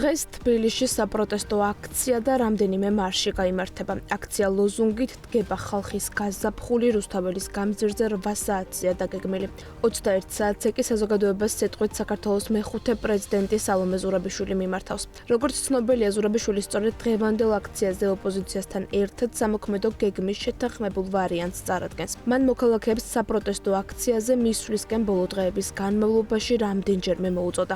დღეს თბილისში საპროტესტო აქცია და რამდენიმე მარში გაიმართება. აქცია ლოზუნგით დგება ხალხის გაზაფხული რუსთაველის გამზირზე 8 საათზეა დაგეგმილი. 21 საათზე კი საზოგადოებას სიტყვით საქართველოს მეხუთე პრეზიდენტი სალომე ზურაბიშვილი მიმართავს. როგორც ცნობილია, ზურაბიშვილი სწორედ დღევანდელ აქციაზე ოპოზიციასთან ერთად სამოქმედო გეგმის შეთანხმებულ ვარიანტს წარადგენს. მან მოქალაქეებს საპროტესტო აქციაზე მისვლისკენ ბოლო დღეების განმავლობაში რამდენჯერმე მოუწოდა.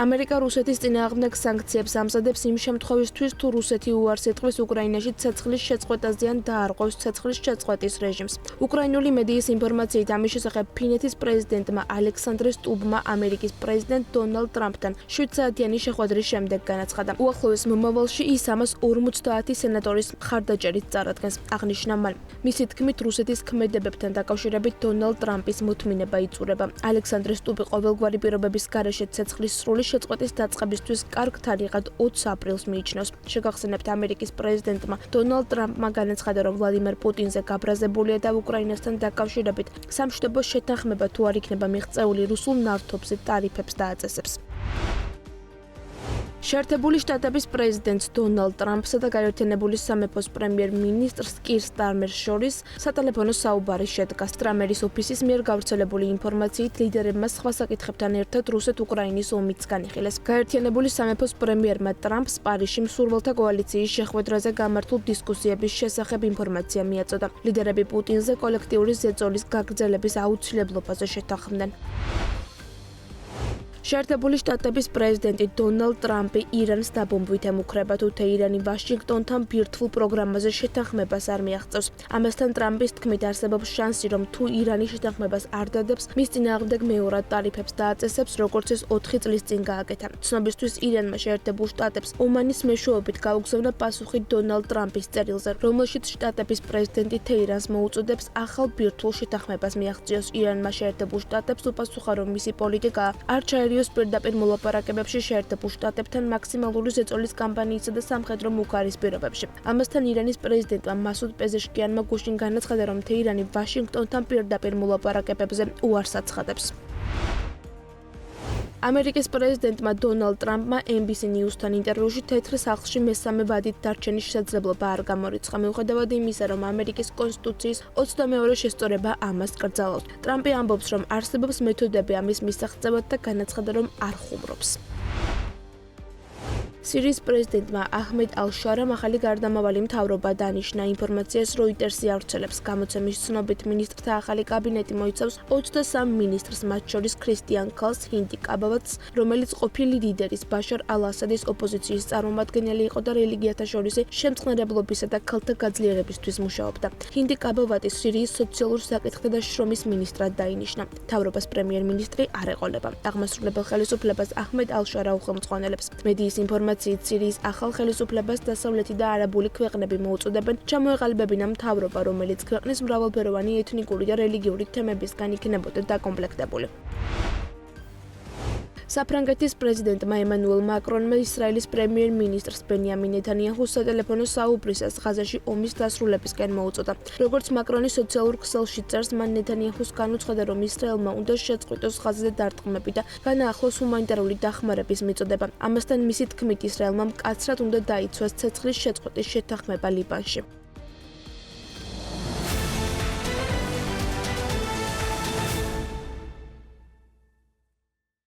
ამერიკა რუსეთის წინააღმდეგ სანქციებს ამზადებს იმ შემთხვევისთვის, თუ რუსეთი უარს ეთქვის უკრაინაში ცეცხლის შეწყვეტაზე ან დაარღვევს ცეცხლის შეწყვეტის რეჟიმს. უკრაინული მედიის ინფორმაციით ამის შესახებ ფინეთის პრეზიდენტმა ალექსანდრე სტუბმა ამერიკის პრეზიდენტ დონალდ ტრამპთან 7 საათიანი შეხვედრის შემდეგ განაცხადა. უახლოეს მომავალში ის ამას 50 სენატორის მხარდაჭერით წარადგენს. აღნიშნა მან. მისი თქმით, რუსეთის ქმედებებთან დაკავშირებით დონალდ ტრამპის მოთმინება იწურება. ალექსანდრე სტუბი ყოველგვარი პირობების გარეშე ცეცხლის სრული შეწყვეტის დაწყებისთვის კარგ თარიღად 20 აპრილს მიიჩნევს. შეგახსენებთ, ამერიკის პრეზიდენტმა დონალდ ტრამპმა განაცხადა, რომ ვლადიმერ პუტინზე გაბრაზებულია და უკრაინასთან დაკავშირებით სამშვიდობო შეთანხმება თუ არ იქნება მიღწეული რუსულ ნავთობზე ტარიფებს დააწესებს. შეერთებული შტატების პრეზიდენტს დონალდ ტრამპსა და გაერთიანებული სამეფოს პრემიერ-მინისტრს კირ სტარმერს შორის სატელეფონო საუბარი შედგა. სტრამერის ოფისის მიერ გავრცელებული ინფორმაციით, ლიდერებმა სხვა საკითხებთან ერთად რუსეთ-უკრაინის ომიც განიხილეს. გაერთიანებული სამეფოს პრემიერმა ტრამპს პარიზში მსურველთა კოალიციის შეხვედრაზე გამართულ დისკუსიების შესახებ ინფორმაცია მიაწოდა. ლიდერები პუტინზე კოლექტიური ზეწოლის გაგრძელების აუცილებლობაზე შეთანხმდნენ. შეერთებული შტატების პრეზიდენტი დონალდ ტრამპი ირანს დაბომბვით ემუქრება, თუ თეირანი ვაშინგტონთან ბირთვულ პროგრამაზე შეთანხმებას არ მიაღწევს. ამასთან ტრამპის თქმით, არსებობს შანსი, რომ თუ ირანი შეთანხმებას არ დადებს, მის წინააღმდეგ მეორად ტარიფებს დააწესებს, როგორც ეს 4 წლის წინ გააკეთა. ცნობისთვის, ირანმა შეერთებულ შტატებს ომანის მეშვეობით გაუგზავნა პასუხი დონალდ ტრამპის წერილზე, რომელშიც შტატების პრეზიდენტი თეირანს მოუწოდებს ახალ ბირთვულ შეთანხმებას მიაღწიოს. ირანმა შეერთებულ შტატებს უპასუხა, რომ მისი პოლიტიკა არ ჩაერიოს პირდაპირ მოლაპარაკებებში შეერთებულ შტატებთან მაქსიმალური ზეწოლის კამპანიისა და სამხედრო მუქარის პირობებში. ამასთან ირანის პრეზიდენტმა მასუდ პეზეშკიანმა გუშინ განაცხადა, რომ თეირანი ვაშინგტონთან პირდაპირ მოლაპარაკებებზე უარს აცხადებს. ამერიკის პრეზიდენტმა დონალდ ტრამპმა NBC News-თან ინტერვიუში თეთრ სახლში მესამე ვადით დარჩენის შესაძლებლობა არ გამორიცხა, მიუხედავად იმისა, რომ ამერიკის კონსტიტუციის 22 შესწორება ამას კრძალავს. ტრამპი ამბობს, რომ არსებობს მეთოდები ამის მისაღწევად და განაცხადა, რომ არ ხუმრობს. სირიის პრეზიდენტმა აჰმედ ალ-შარამ ახალი გარდამავალი მთავრობა დანიშნა. ინფორმაციას როიტერსი ავრცელებს. გამოცემის ცნობით, მინისტრთა ახალი კაბინეტი მოიცავს 23 მინისტრს, მათ შორის ქრისტიან ქალს, ჰინდი კაბავატს, რომელიც ყოფილი ლიდერის ბაშარ ალ-ასადის ოპოზიციის წარმომადგენელი იყო და რელიგიათა შორისი შემწყნარებლობისა და ქალთა გაძლიერებისთვის მუშაობდა. ჰინდი კაბავატი სირიის სოციალურ საკითხთა და შრომის მინისტრად დაინიშნა. მთავრობას პრემიერ-მინისტრი არ ეყოლება. აღმასრულებელ ხელისუფლებას აჰმედ ალ-შარა უხელმძღვანელებს. მედიის ინფორმაციით, სირიის ახალ ხელისუფლებას დასავლეთი და არაბული ქვეყნები მოუწოდებენ ჩამოეყალიბებინა მთავრობა, რომელიც ქვეყნის მრავალფეროვანი ეთნიკური და რელიგიური თემებისგან იქნებოდა დაკომპლექტებული. საფრანგეთის პრეზიდენტმა ემანუელ მაკრონმა ისრაელის პრემიერ-მინისტრს ბენიამინ ნეთანიაჰუს სატელეფონო საუბრისას ღაზაში ომის დასრულებისკენ მოუწოდა. როგორც მაკრონი სოციალურ ქსელში წერს, მან ნეთანიაჰუს განუცხადა, რომ ისრაელმა უნდა შეწყვიტოს ღაზაზე დარტყმები და განაახლოს ჰუმანიტარული დახმარების მიწოდება. ამასთან მისი თქმით, ისრაელმა მკაცრად უნდა დაიცვას ცეცხლის შეწყვეტის შეთანხმება ლიბანში.